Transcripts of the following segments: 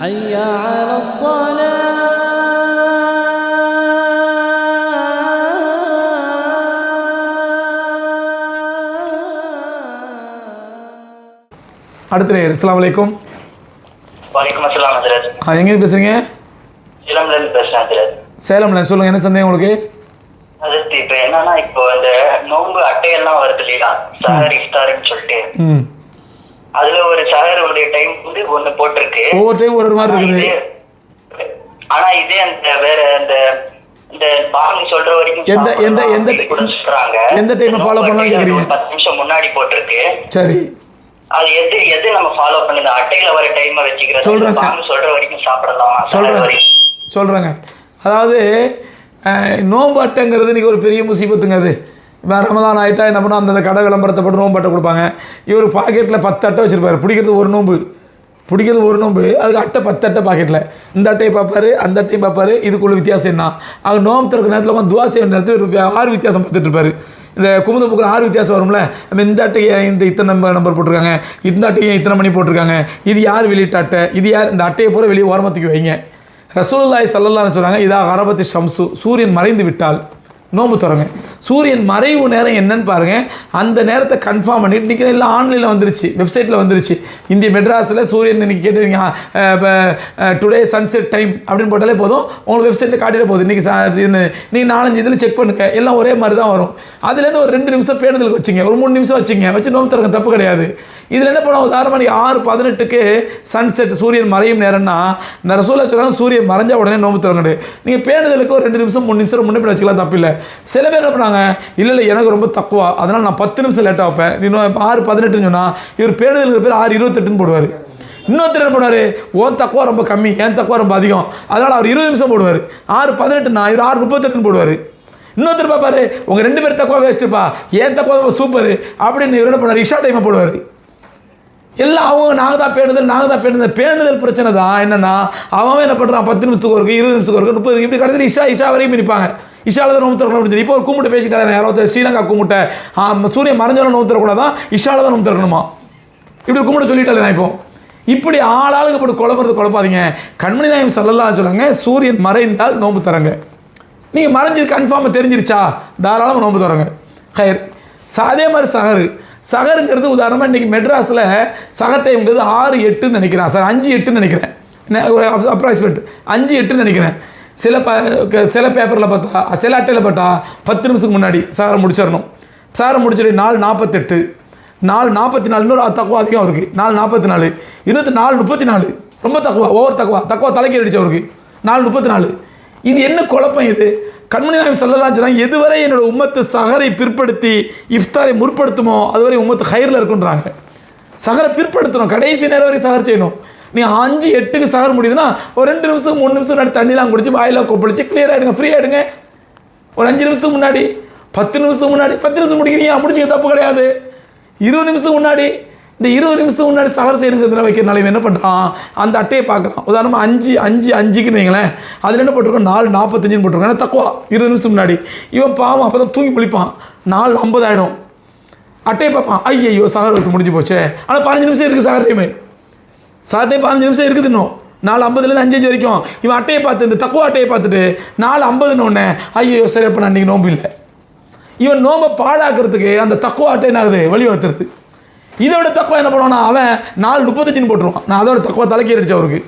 حي على الصلاة. அடுத்த நேயர். அஸ்ஸலாமு அலைக்கும். வலைக்கும் அஸ்ஸலாம் ஹஜ்ரத். எங்கேருந்து பேசுறீங்க? சேலம்லேருந்து பேசுகிறேன் ஹஜ்ரத். சேலம்ல. சொல்லுங்க, என்ன சந்தேகம் உங்களுக்கு? ஹஜ்ரத், இப்போ என்னன்னா, இப்போ இந்த நோன்பு அட்டையெல்லாம் வருது இல்லையா, சஹர் இஃப்தார்னு சொல்லிட்டு, அதுல ஒரு சஹருடைய டைம் வந்து ஒண்ணு போட்டிருக்கு. ஒவ்வொரு டைம் ஒரு மாதிரி இருக்குது. ஆனா இதே அந்த வேற அந்த இந்த பாங்க சொல்ற வரைக்கும் எந்த எந்த எந்த சொல்றாங்க, எந்த டைம் ஃபாலோ பண்ணலாம் கேக்குறீங்க? 10 நிமிஷம் முன்னாடி போட்டிருக்கு. சரி, அது எது நம்ம ஃபாலோ பண்ணி இந்த அட்டையில வர டைமை வச்சுக்கிறது? சொல்றேன். பாங்க சொல்ற வரைக்கும் சாப்பிடலாம். சொல்றேங்க. அதாவது நோம்பு அட்டைங்கிறது இன்றைக்கி ஒரு பெரிய முசீபத்துங்க. அது இப்போ ரமதான் ஆகிட்டா என்ன பண்ணால் அந்தந்த கடை விளம்பரத்தை போட்டு நோம்பு அட்டை கொடுப்பாங்க. இவர் பாக்கெட்டில் 10 அட்டை வச்சுருப்பார். பிடிக்கிறது ஒரு நோம்பு, அதுக்கு அட்டை 10 அட்டை பாக்கெட்டில். இந்த அட்டையை பார்ப்பார், அந்த அட்டையும் பார்ப்பார். இதுக்குள்ள வித்தியாசம் என்ன? அவர் நோம்பு திறக்கிற நேரத்தில் உட்காந்து துவா செய்ய நேரத்தில் 6 வித்தியாசம் பார்த்துட்டு இருப்பார். இந்த குமுத புக்கில் 6 வித்தியாசம் வரும்ல. நம்ம இந்த அட்டையை இத்தனை நம்பர் போட்டிருக்காங்க, இந்த அட்டையை இத்தனை மணி போட்டிருக்காங்க, இது யார் வெளியிட்ட அட்டை, இது யார், இந்த அட்டையை பூரா வெளியே ஓரமத்துக்கு வைங்க. ரசூலுல்லாஹி ஸல்லல்லாஹு அலைஹி சொல்கிறாங்க, இதா கரபத்தி ஷம்சு, சூரியன் மறைந்து விட்டால் நோம்பு தொடங்க. சூரியன் மறைவு நேரம் என்னன்னு பாருங்கள். அந்த நேரத்தை கன்ஃபார்ம் பண்ணிட்டு இன்றைக்கி எல்லாம் ஆன்லைனில் வந்துருச்சு, வெப்சைட்டில் வந்துருச்சு. இந்திய மெட்ராஸில் சூரியன் இன்றைக்கி கேட்டுருங்க, இப்போ டுடே சன்செட் டைம் அப்படின்னு போட்டாலே போதும், உங்களுக்கு வெப்சைட்டில் காட்டிட போகுது. இன்றைக்கி நீங்கள் 4-5 இதில் செக் பண்ணுங்க, எல்லாம் ஒரே மாதிரி தான் வரும். அதுலேருந்து ஒரு 2 நிமிஷம் பேணுதலுக்கு வச்சுங்க, ஒரு 3 நிமிஷம் வச்சு நோம்பு திறக்க தப்பு கிடையாது. இதில் என்ன பண்ணுவோம், உதாரணமாக 6:18க்கு சன்செட் சூரியன் மறையும் நேரம்னா ரசூலுல்லாஹி சொல்கிறாங்க, சூரியன் மறைஞ்ச உடனே நோம்பு திறங்கடு. நீங்கள் பேணுதலுக்கு ஒரு 2 நிமிஷம் 3 நிமிஷம் முன்னே வச்சுக்கலாம், தப்பு இல்லை. சில பேர் என்ன பண்ணாங்க, இல்லை எனக்கு ரொம்ப தக்குவா, அதனால் நான் 10 நிமிஷம் லேட்டாக வைப்பேன். இன்னும் 6:18 சொன்னால் இவர் பேணுதலுக்கு பேர் 6:28 போடுவார். இன்னொருத்தர் என்ன பண்ணுவார், ஓன் தக்குவா ரொம்ப கம்மி, ஏன் தக்குவா ரொம்ப அதிகம், அதனால் அவர் 20 நிமிஷம் போடுவார். 6:18னா இவர் 6:38 போடுவார். இன்னொருத்தர் பார்ப்பாரு, உங்கள் 2 பேர் தக்குவா வேஸ்ட்டுப்பா, ஏன் தக்குவா சூப்பர் அப்படின்னு இவர் என்ன பண்ணுவார், இஷா டைமை போடுவார். எல்லாம் அவங்க நாங்கள் தான் பேணுதல். பேணுதல் பிரச்சனை தான். என்னென்னா அவன் என்ன பண்ணுறான், 10 நிமிஷத்துக்கு ஒரு 20 நிமிஷத்துக்கு ஒரு 30 இப்படி கடைசியில் இஷா வரையும் நிற்பாங்க. இஷாவில் தான் நோம்பு திறக்கணும் அப்படின்னு சொல்லி இப்போ ஒரு கும்பிட்டு பேசிட்டாங்க யாராவது, ஸ்ரீலங்கா கும்பிட்ட சூரியன் மறைஞ்சாலும் நோம்பு திறக்கூடாதான், இஷாவில் தான் நோம்பு திறக்கணுமா, இப்படி கும்பிட்டு சொல்லிட்டாலே நான் இப்போ. இப்படி ஆளாளுக்கு போட்டு குழப்பாதீங்க. கண்மணி நாயகம் ஸல்லல்லாஹு அலைஹி சொல்லுங்க, சூரியன் மறைந்தால் நோம்பு தரங்க. நீங்கள் மறைஞ்சது கன்ஃபார்மாக தெரிஞ்சிருச்சா, தாராளமாக நோம்பு தரங்க. ஹயர். அதே மாதிரி சகருங்கிறது உதாரணமாக இன்றைக்கி மெட்ராஸில் சகர் டைம்ங்கிறது 6:08 நினைக்கிறேன் சார், 5:08 நினைக்கிறேன், ஒரு அப்ராக்சிமேட் 5:08 நினைக்கிறேன். சில பேப்பரில் பார்த்தா, சில அட்டையில் பார்த்தா 10 நிமிஷத்துக்கு முன்னாடி சகரை முடிச்சிடணும். சகரை முடிச்சிட்டு 4:48, 4:44, இன்னொரு தக்குவா அதிகம் அவருக்கு, 4:44, இன்னொரு 4:34, ரொம்ப தக்குவா, ஓவர் தக்குவா தலைக்கு அடிச்சு அவருக்கு 4:34. இது என்ன குழப்பம் இது? கண்மணி நாயகம் ஸல்லல்லாஹு அலைஹி வஸல்லம் எதுவரை என்னோட உம்மத்து சஹரை பிற்படுத்தி இஃப்தாரை முற்படுத்துமோ அதுவரை உம்மத்து ஹைரில் இருக்குன்றாங்க. சஹரை பிற்படுத்தணும், கடைசி நேரம் வரை சஹர் செய்யணும். நீ 5:08க்கு சஹர் முடியுதுன்னா ஒரு 2 நிமிஷம் 3 நிமிஷம் முன்னாடி தண்ணிலாம் குடிச்சு வாயிலாம் கொப்பளிச்சு கிளியர் ஆகிடுங்க, ஃப்ரீ ஆகிடுங்க. ஒரு 5 நிமிஷத்துக்கு முன்னாடி, 10 நிமிஷத்துக்கு முன்னாடி, 10 நிமிஷம் முடிக்கிறீங்க, முடிச்சுக்க தப்பு கிடையாது. 20 நிமிஷத்துக்கு முன்னாடி, இந்த 20 நிமிஷத்துக்கு முன்னாடி சஹர் செய்யணுங்கிறதுல வைக்கிறனால இவன் என்ன பண்ணுறான், அந்த அட்டையை பார்க்குறான். உதாரணமாக 5:05க்குன்னு வைங்களேன், அதில் என்ன போட்டிருக்கோம், 4:45 போட்டிருக்கோம். ஏன்னா தக்குவா 20 நிமிஷம் முன்னாடி. இவன் பாவம் அப்போ தான் தூங்கி முழிப்பான், 4:50 ஆகிடும். அட்டையை பார்ப்பான், ஐயோ சஹர் வச்சு முடிஞ்சு போச்சு. ஆனால் 15 நிமிஷம் இருக்குது சஹர் டைம் 15 நிமிஷம் இருக்குது. இன்னும் 4:50லேருந்து 5:05 வரைக்கும் இவன் அட்டையை பார்த்து, இந்த தக்குவா அட்டையை பார்த்துட்டு 4:50 ஐயோ சரி அப்போ நான் இன்றைக்கி நோம்பு இல்லை. இவன் நோம்பை பாழாக்கிறதுக்கு அந்த தக்குவா அட்டை என்ன ஆகுது, வழிவகுத்துறது. இதோட தக்குவா என்ன பண்ணுவான்னா அவன் 4:35 போட்டுருவான். நான் அதோட தக்குவா தலைக்கு அடிச்சு அவருக்கு.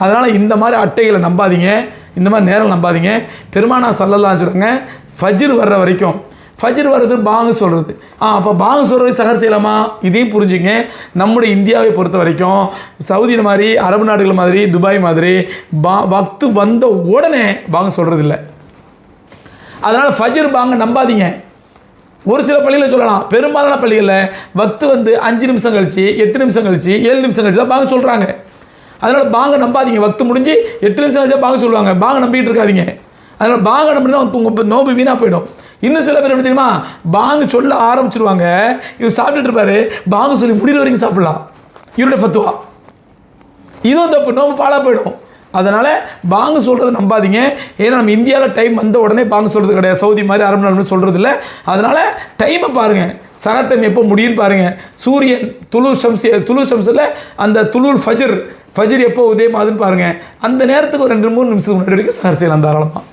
அதனால் இந்த மாதிரி அட்டைகளை நம்பாதீங்க, இந்த மாதிரி நேரம் நம்பாதீங்க. பெருமானார் ஸல்லல்லாஹு அலைஹி சொல்கிறாங்க, ஃபஜ்ர் வர்ற வரைக்கும், ஃபஜ்ர் வர்றது பாங்கு சொல்கிறது. அப்போ பாங்கு சொல்கிறது சஹர் செய்யலாமா? இதையும் புரிஞ்சுங்க. நம்முடைய இந்தியாவை பொறுத்த வரைக்கும் சவுதி மாதிரி, அரபு நாடுகள் மாதிரி, துபாய் மாதிரி வக்து வந்த உடனே பாங்கு சொல்கிறது இல்லை. அதனால் ஃபஜ்ர் பாங்க நம்பாதீங்க. ஒரு சில பள்ளியில் சொல்லலாம், பெரும்பாலான பள்ளிகளில் வக்து 5 நிமிஷம் கழிச்சு, 8 நிமிஷம் கழிச்சு, 7 நிமிஷம் கழிச்சு தான் பாங்க சொல்கிறாங்க. அதனால் பாங்க நம்பாதீங்க. வக்து முடிஞ்சு 8 நிமிஷம் கழிச்சா பாங்க சொல்லுவாங்க, பாங்க நம்பிக்கிட்டு இருக்காதீங்க. அதனால் பாங்க நம்பினா உங்கள் நோம்பு வீணாக போயிடும். இன்னும் சில பேர் எப்படி தெரியுமா, பாங்கு சொல்ல ஆரம்பிச்சிருவாங்க, இவர் சாப்பிட்டுட்டு இருப்பாரு, பாங்கு சொல்லி முடிகிற வரைக்கும் சாப்பிடலாம், இவருடைய ஃபத்துவா. இதுவும் தப்பு, நோம்பு பாழாக போயிடும். அதனால் பாங்கு சொல்கிறத நம்பாதீங்க. ஏன்னா நம்ம இந்தியாவில் டைம் வந்த உடனே பாங்கு சொல்கிறது கிடையாது, சவுதி மாதிரி அரபு நாடு சொல்கிறது இல்லை. அதனால் டைமை பாருங்கள், சகர் டைம் எப்போ முடியும்னு பாருங்கள். சூரியன் துலு ஷம்ஸில் அந்த துலுல் ஃபஜர் ஃபஜ்ர் எப்போ உதயமாகுதுன்னு பாருங்கள், அந்த நேரத்துக்கு ஒரு 2-3 நிமிஷத்துக்கு முன்னாடி வரைக்கும் சஹர் செய்யலாம் தாராளமாக.